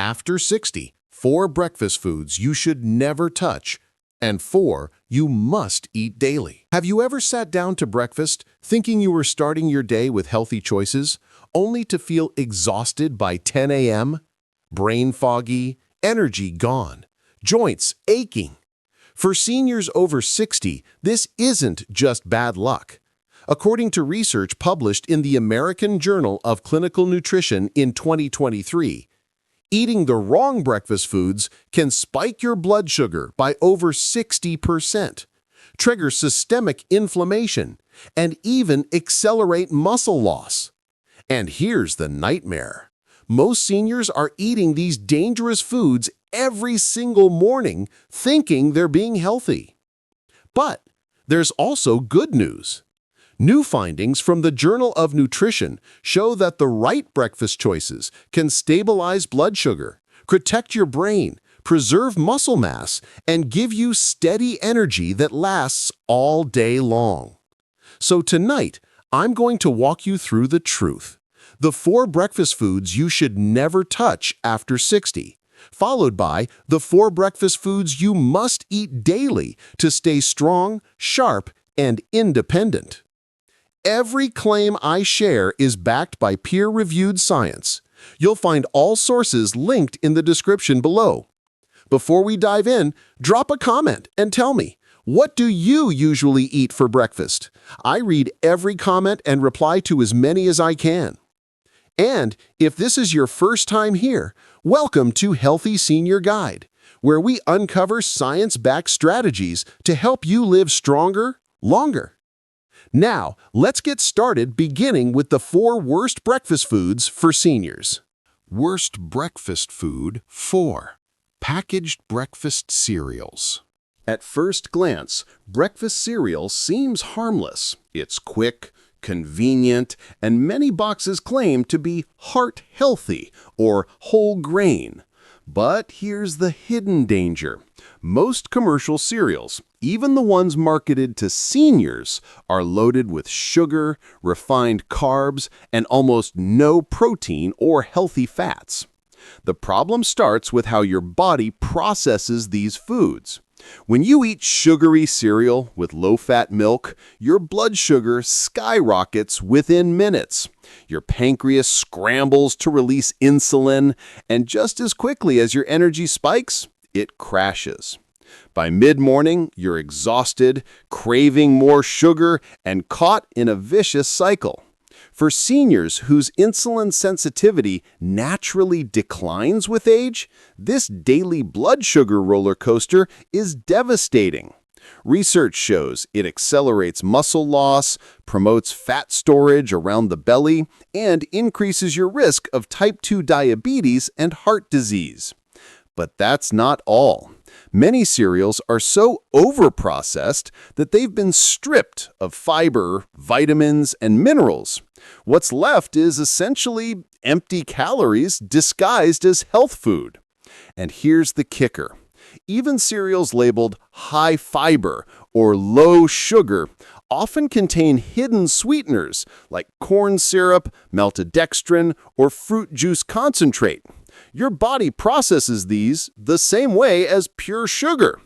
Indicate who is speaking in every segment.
Speaker 1: After 60, 4 breakfast foods you should never touch, and 4 you must eat daily. Have you ever sat down to breakfast thinking you were starting your day with healthy choices, only to feel exhausted by 10 a.m.? Brain foggy, energy gone, joints aching. For seniors over 60, this isn't just bad luck. According to research published in the American Journal of Clinical Nutrition in 2023, eating the wrong breakfast foods can spike your blood sugar by over 60%, trigger systemic inflammation, and even accelerate muscle loss. And here's the nightmare. Most seniors are eating these dangerous foods every single morning, thinking they're being healthy. But there's also good news. New findings from the Journal of Nutrition show that the right breakfast choices can stabilize blood sugar, protect your brain, preserve muscle mass, and give you steady energy that lasts all day long. So tonight, I'm going to walk you through the truth. The 4 breakfast foods you should never touch after 60, followed by the 4 breakfast foods you must eat daily to stay strong, sharp, and independent. Every claim I share is backed by peer-reviewed science. You'll find all sources linked in the description below. Before we dive in, drop a comment and tell me, what do you usually eat for breakfast? I read every comment and reply to as many as I can. And if this is your first time here, welcome to Healthy Senior Guide, where we uncover science-backed strategies to help you live stronger, longer. Now, let's get started beginning with the 4 worst breakfast foods for seniors. Worst breakfast food 4. Packaged breakfast cereals. At first glance, breakfast cereal seems harmless. It's quick, convenient, and many boxes claim to be heart-healthy or whole grain. But here's the hidden danger. Most commercial cereals, even the ones marketed to seniors, are loaded with sugar, refined carbs, and almost no protein or healthy fats. The problem starts with how your body processes these foods. When you eat sugary cereal with low-fat milk, your blood sugar skyrockets within minutes. Your pancreas scrambles to release insulin, and just as quickly as your energy spikes, it crashes. By mid-morning, you're exhausted, craving more sugar, and caught in a vicious cycle. For seniors whose insulin sensitivity naturally declines with age, this daily blood sugar roller coaster is devastating. Research shows it accelerates muscle loss, promotes fat storage around the belly, and increases your risk of type 2 diabetes and heart disease. But that's not all. Many cereals are so overprocessed that they've been stripped of fiber, vitamins, and minerals. What's left is essentially empty calories disguised as health food. And here's the kicker. Even cereals labeled high fiber or low sugar often contain hidden sweeteners like corn syrup, maltodextrin, or fruit juice concentrate. Your body processes these the same way as pure sugar.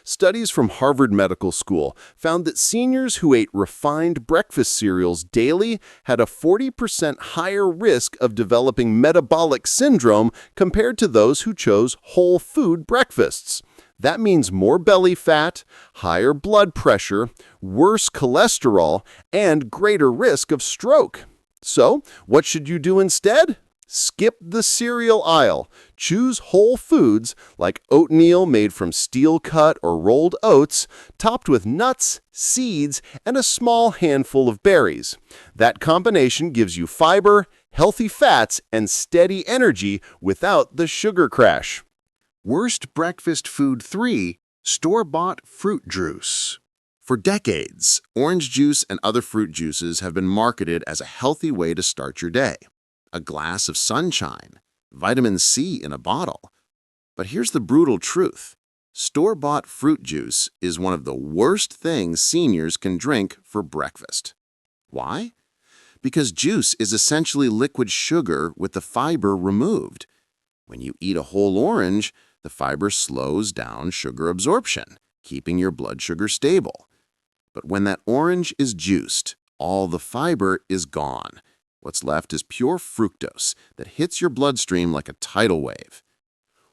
Speaker 1: Studies from Harvard Medical School found that seniors who ate refined breakfast cereals daily had a 40% higher risk of developing metabolic syndrome compared to those who chose whole food breakfasts. That means more belly fat, higher blood pressure, worse cholesterol, and greater risk of stroke. So, what should you do instead? Skip the cereal aisle. Choose whole foods like oatmeal made from steel-cut or rolled oats, topped with nuts, seeds, and a small handful of berries. That combination gives you fiber, healthy fats, and steady energy without the sugar crash. Worst breakfast food 3. Store-bought fruit juice. For decades, orange juice and other fruit juices have been marketed as a healthy way to start your day. A glass of sunshine, vitamin C in a bottle. But here's the brutal truth. Store-bought fruit juice is one of the worst things seniors can drink for breakfast. Why? Because juice is essentially liquid sugar with the fiber removed.
Speaker 2: When you eat a whole orange, the fiber slows down sugar absorption, keeping your blood sugar stable. But when that orange is juiced, all the fiber is gone. What's left is pure fructose that hits your bloodstream like a tidal wave.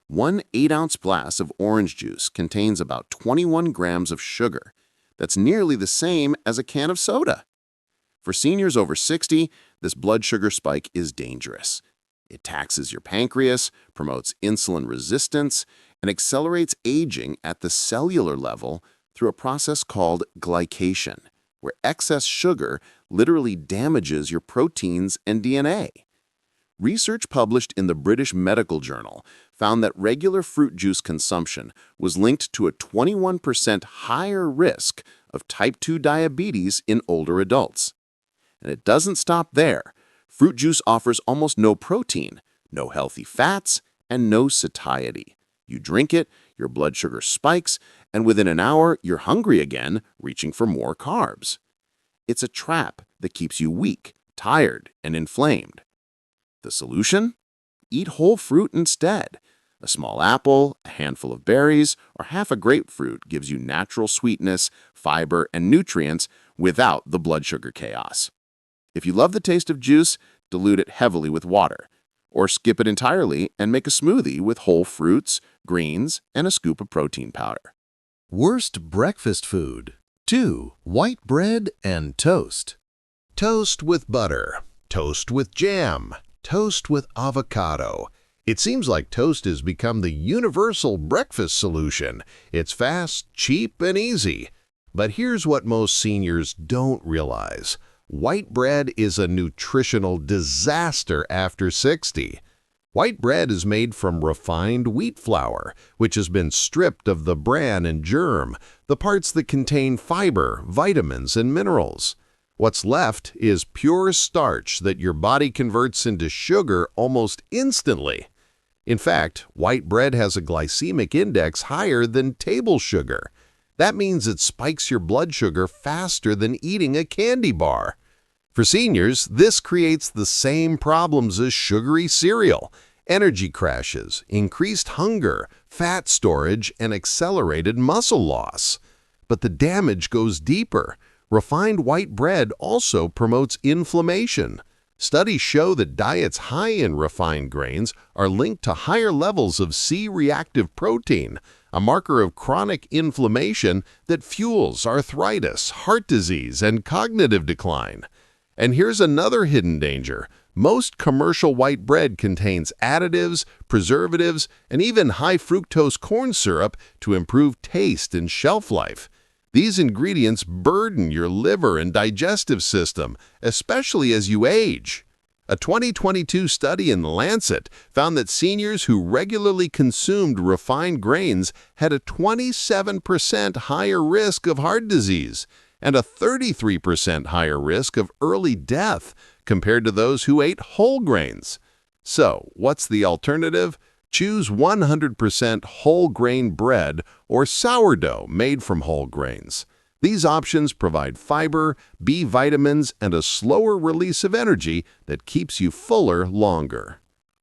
Speaker 2: One 8-ounce glass of orange juice contains about 21 grams of sugar. That's nearly the same as a can of soda. For seniors over 60, this blood sugar spike is dangerous. It taxes your pancreas, promotes insulin resistance, and accelerates aging at the cellular level through a process called glycation, where excess sugar literally damages your proteins and DNA. Research published in the British Medical Journal found that regular fruit juice consumption was linked to a 21% higher risk of type 2 diabetes in older adults. And it doesn't stop there. Fruit juice offers almost no protein, no healthy fats, and no satiety. You drink it, your blood sugar spikes, and within an hour, you're hungry again, reaching for more carbs. It's a trap that keeps you weak, tired, and inflamed. The solution? Eat whole fruit instead. A small apple, a handful of berries, or half a grapefruit gives you natural sweetness, fiber, and nutrients without the blood sugar chaos. If you love the taste of juice, dilute it heavily with water, or skip it entirely and make a smoothie with whole fruits, greens, and a scoop of protein powder.
Speaker 1: Worst breakfast food. 2. White bread and toast. Toast with butter. Toast with jam. Toast with avocado. It seems like toast has become the universal breakfast solution. It's fast, cheap, and easy. But here's what most seniors don't realize. White bread is a nutritional disaster after 60. White bread is made from refined wheat flour, which has been stripped of the bran and germ, the parts that contain fiber, vitamins, and minerals. What's left is pure starch that your body converts into sugar almost instantly. In fact, white bread has a glycemic index higher than table sugar. That means it spikes your blood sugar faster than eating a candy bar. For seniors, this creates the same problems as sugary cereal: energy crashes, increased hunger, fat storage, and accelerated muscle loss. But the damage goes deeper. Refined white bread also promotes inflammation. Studies show that diets high in refined grains are linked to higher levels of C-reactive protein, a marker of chronic inflammation that fuels arthritis, heart disease, and cognitive decline. And here's another hidden danger. Most commercial white bread contains additives, preservatives, and even high fructose corn syrup to improve taste and shelf life. These ingredients burden your liver and digestive system, especially as you age. A 2022 study in The Lancet found that seniors who regularly consumed refined grains had a 27% higher risk of heart disease and a 33% higher risk of early death compared to those who ate whole grains. So, what's the alternative? Choose 100% whole grain bread or sourdough made from whole grains. These options provide fiber, B vitamins, and a slower release of energy that keeps you fuller longer.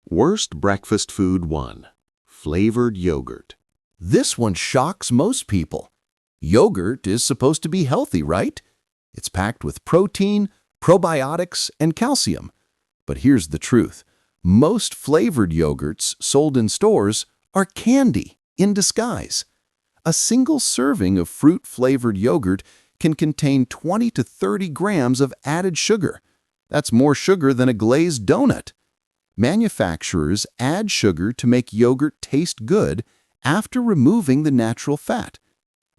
Speaker 1: Worst breakfast food 1. Flavored yogurt.
Speaker 3: This one shocks most people. Yogurt is supposed to be healthy, right? It's packed with protein, probiotics, and calcium. But here's the truth. Most flavored yogurts sold in stores are candy in disguise. A single serving of fruit-flavored yogurt can contain 20 to 30 grams of added sugar. That's more sugar than a glazed donut. Manufacturers add sugar to make yogurt taste good after removing the natural fat.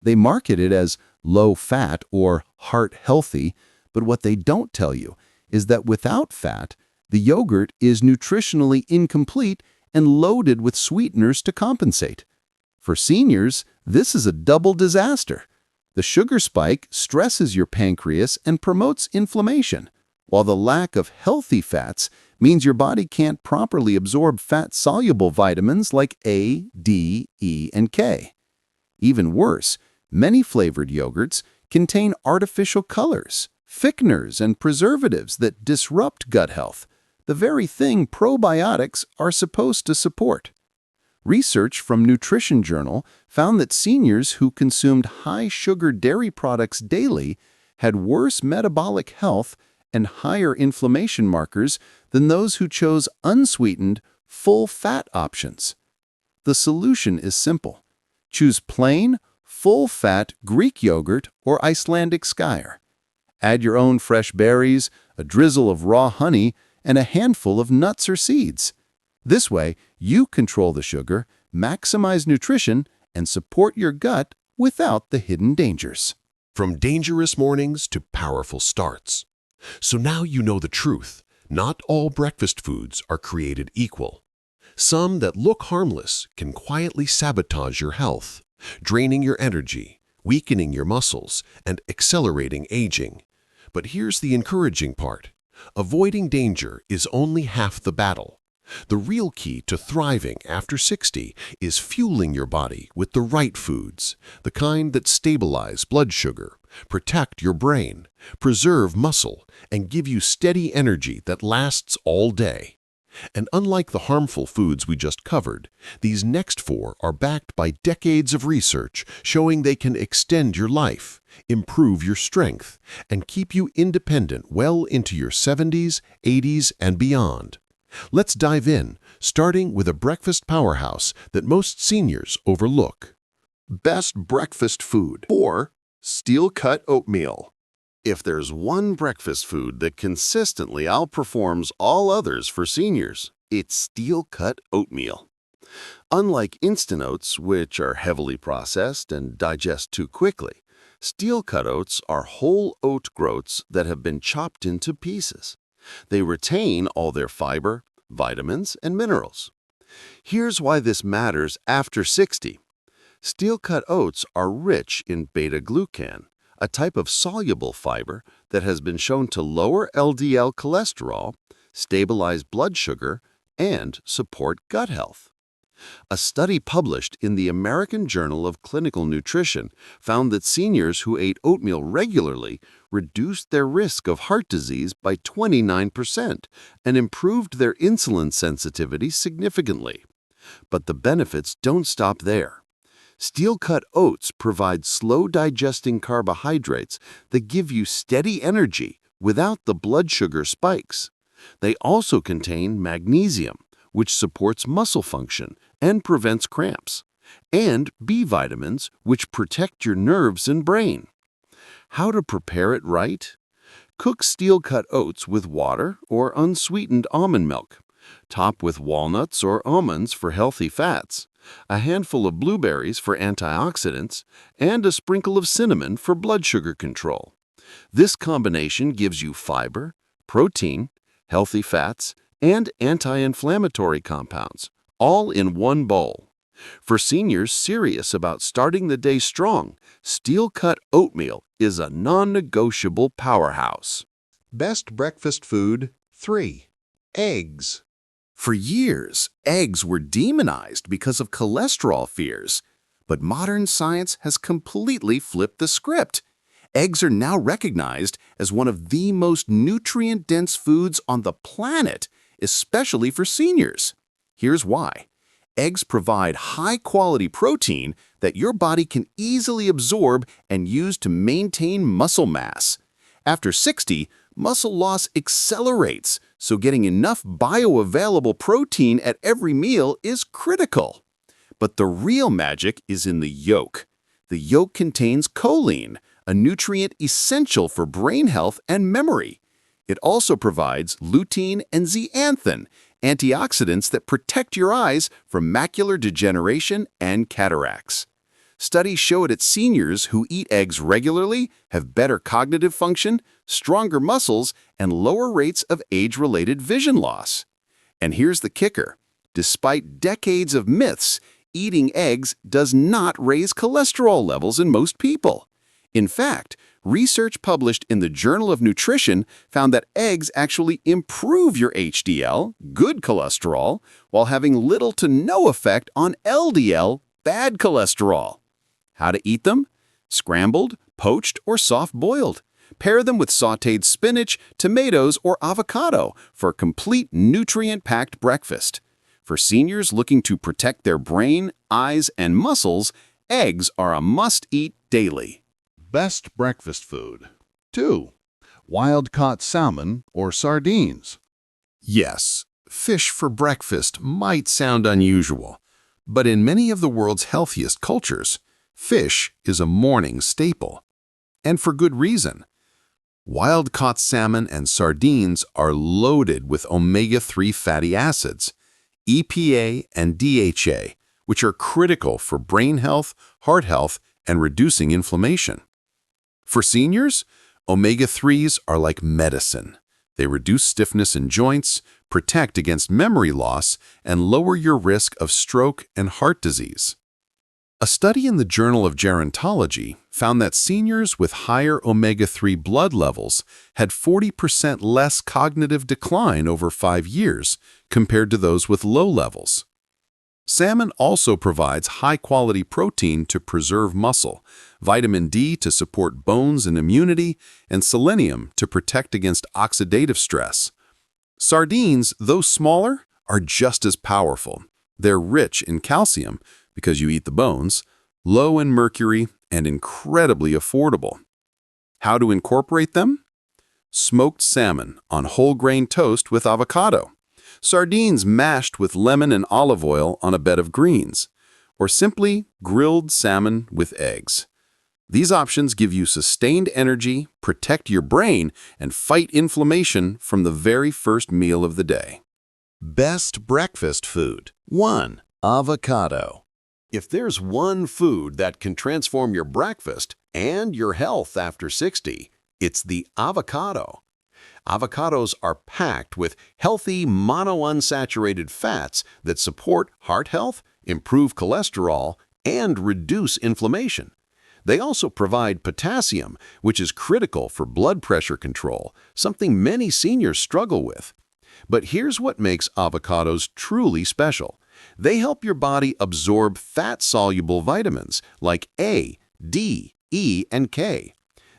Speaker 3: They market it as low-fat or heart-healthy, but what they don't tell you is that without fat, the yogurt is nutritionally incomplete and loaded with sweeteners to compensate. For seniors, this is a double disaster. The sugar spike stresses your pancreas and promotes inflammation, while the lack of healthy fats means your body can't properly absorb fat-soluble vitamins like A, D, E, and K. Even worse, many flavored yogurts contain artificial colors, thickeners, and preservatives that disrupt gut health. the very thing probiotics are supposed to support. Research from Nutrition Journal found that seniors who consumed high-sugar dairy products daily had worse metabolic health and higher inflammation markers than those who chose unsweetened, full-fat options. The solution is simple. Choose plain, full-fat Greek yogurt or Icelandic skyr. Add your own fresh berries, a drizzle of raw honey, and a handful of nuts or seeds. This way, you control the sugar, maximize nutrition, and support your gut without the hidden dangers.
Speaker 1: From dangerous mornings to powerful starts. So now you know the truth. Not all breakfast foods are created equal. Some that look harmless can quietly sabotage your health, draining your energy, weakening your muscles, and accelerating aging. But here's the encouraging part. Avoiding danger is only half the battle. The real key to thriving after 60 is fueling your body with the right foods, the kind that stabilize blood sugar, protect your brain, preserve muscle, and give you steady energy that lasts all day. And unlike the harmful foods we just covered, these next 4 are backed by decades of research showing they can extend your life, improve your strength, and keep you independent well into your 70s, 80s, and beyond. Let's dive in, starting with a breakfast powerhouse that most seniors overlook. Best breakfast food. 4. Steel-cut oatmeal.
Speaker 2: If there's one breakfast food that consistently outperforms all others for seniors, it's steel-cut oatmeal. Unlike instant oats, which are heavily processed and digest too quickly, steel-cut oats are whole oat groats that have been chopped into pieces. They retain all their fiber, vitamins, and minerals. Here's why this matters after 60. Steel-cut oats are rich in beta-glucan, a type of soluble fiber that has been shown to lower LDL cholesterol, stabilize blood sugar, and support gut health. A study published in the American Journal of Clinical Nutrition found that seniors who ate oatmeal regularly reduced their risk of heart disease by 29% and improved their insulin sensitivity significantly. But the benefits don't stop there. Steel-cut oats provide slow-digesting carbohydrates that give you steady energy without the blood sugar spikes. They also contain magnesium, which supports muscle function and prevents cramps, and B vitamins, which protect your nerves and brain. How to prepare it right? Cook steel-cut oats with water or unsweetened almond milk. Top with walnuts or almonds for healthy fats, a handful of blueberries for antioxidants, and a sprinkle of cinnamon for blood sugar control. This combination gives you fiber, protein, healthy fats, and anti-inflammatory compounds, all in one bowl. For seniors serious about starting the day strong, steel-cut oatmeal is a non-negotiable powerhouse.
Speaker 1: Best breakfast food. 3. Eggs.
Speaker 3: For years, eggs were demonized because of cholesterol fears. But modern science has completely flipped the script. Eggs are now recognized as one of the most nutrient-dense foods on the planet, especially for seniors. Here's why. Eggs provide high-quality protein that your body can easily absorb and use to maintain muscle mass. After 60, muscle loss accelerates, so getting enough bioavailable protein at every meal is critical. But the real magic is in the yolk. The yolk contains choline, a nutrient essential for brain health and memory. It also provides lutein and zeaxanthin, antioxidants that protect your eyes from macular degeneration and cataracts. Studies show that seniors who eat eggs regularly have better cognitive function, stronger muscles, and lower rates of age-related vision loss. And here's the kicker. Despite decades of myths, eating eggs does not raise cholesterol levels in most people. In fact, research published in the Journal of Nutrition found that eggs actually improve your HDL, good cholesterol, while having little to no effect on LDL, bad cholesterol. How to eat them? Scrambled, poached, or soft-boiled.
Speaker 2: Pair them with sautéed spinach, tomatoes, or avocado for a complete nutrient-packed breakfast. For seniors looking to protect their brain, eyes, and muscles, eggs are a must-eat daily.
Speaker 1: Best breakfast food. 2. Wild-caught salmon or sardines. Yes, fish for breakfast might sound unusual, but in many of the world's healthiest cultures, fish is a morning staple. And for good reason. Wild-caught salmon and sardines are loaded with omega-3 fatty acids, EPA and DHA, which are critical for brain health, heart health, and reducing inflammation. For seniors, omega-3s are like medicine. They reduce stiffness in joints, protect against memory loss, and lower your risk of stroke and heart disease. A study in the Journal of Gerontology found that seniors with higher omega-3 blood levels had 40% less cognitive decline over 5 years compared to those with low levels. Salmon also provides high-quality protein to preserve muscle, vitamin D to support bones and immunity, and selenium to protect against oxidative stress. Sardines, though smaller, are just as powerful. They're rich in calcium, because you eat the bones, low in mercury, and incredibly affordable. How to incorporate them? Smoked salmon on whole grain toast with avocado. Sardines mashed with lemon and olive oil on a bed of greens. Or simply grilled salmon with eggs. These options give you sustained energy, protect your brain, and fight inflammation from the very first meal of the day. Best breakfast food. 1. Avocado. If there's one food that can transform your breakfast and your health after 60, it's the avocado. Avocados are packed with healthy monounsaturated fats that support heart health, improve cholesterol, and reduce inflammation. They also provide potassium, which is critical for blood pressure control, something many seniors struggle with. But here's what makes avocados truly special. They help your body absorb fat-soluble vitamins like A, D, E, and K.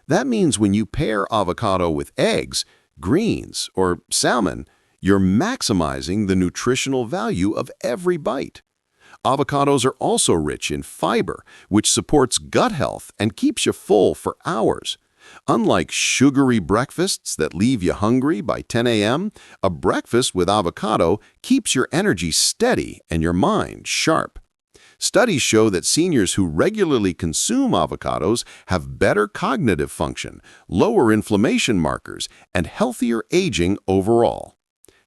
Speaker 1: That means when you pair avocado with eggs, greens, or salmon, you're maximizing the nutritional value of every bite. Avocados are also rich in fiber, which supports gut health and keeps you full for hours. Unlike sugary breakfasts that leave you hungry by 10 a.m., a breakfast with avocado keeps your energy steady and your mind sharp. Studies show that seniors who regularly consume avocados have better cognitive function, lower inflammation markers, and healthier aging overall.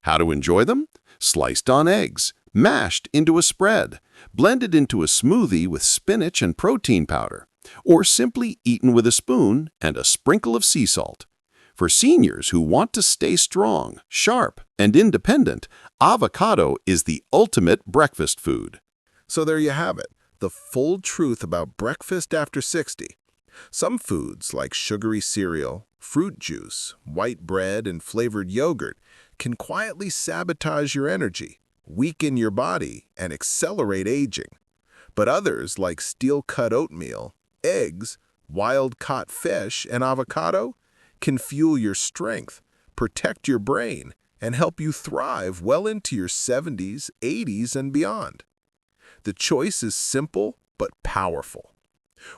Speaker 1: How to enjoy them? Sliced on eggs, mashed into a spread, blended into a smoothie with spinach and protein powder, or simply eaten with a spoon and a sprinkle of sea salt. For seniors who want to stay strong, sharp, and independent, avocado is the ultimate breakfast food.
Speaker 4: So there you have it, the full truth about breakfast after 60. Some foods like sugary cereal, fruit juice, white bread, and flavored yogurt can quietly sabotage your energy, weaken your body, and accelerate aging. But others like steel-cut oatmeal, eggs, wild-caught fish, and avocado can fuel your strength, protect your brain, and help you thrive well into your 70s, 80s, and beyond. The choice is simple but powerful.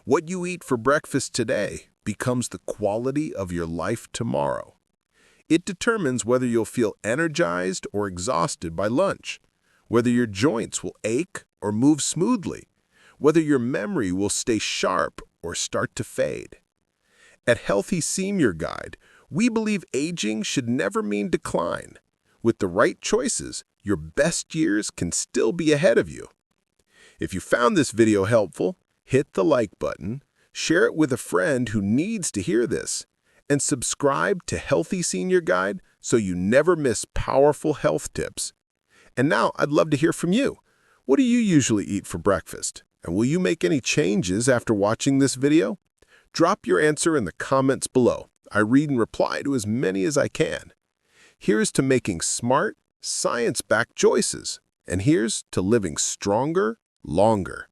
Speaker 4: What you eat for breakfast today becomes the quality of your life tomorrow. It determines whether you'll feel energized or exhausted by lunch, whether your joints will ache or move smoothly, whether your memory will stay sharp or start to fade. At Healthy Senior Guide, we believe aging should never mean decline. With the right choices, your best years can still be ahead of you. If you found this video helpful, hit the like button, share it with a friend who needs to hear this, and subscribe to Healthy Senior Guide so you never miss powerful health tips. And now I'd love to hear from you. What do you usually eat for breakfast? And will you make any changes after watching this video? Drop your answer in the comments below. I read and reply to as many as I can. Here's to making smart, science-backed choices. And here's to living stronger, longer.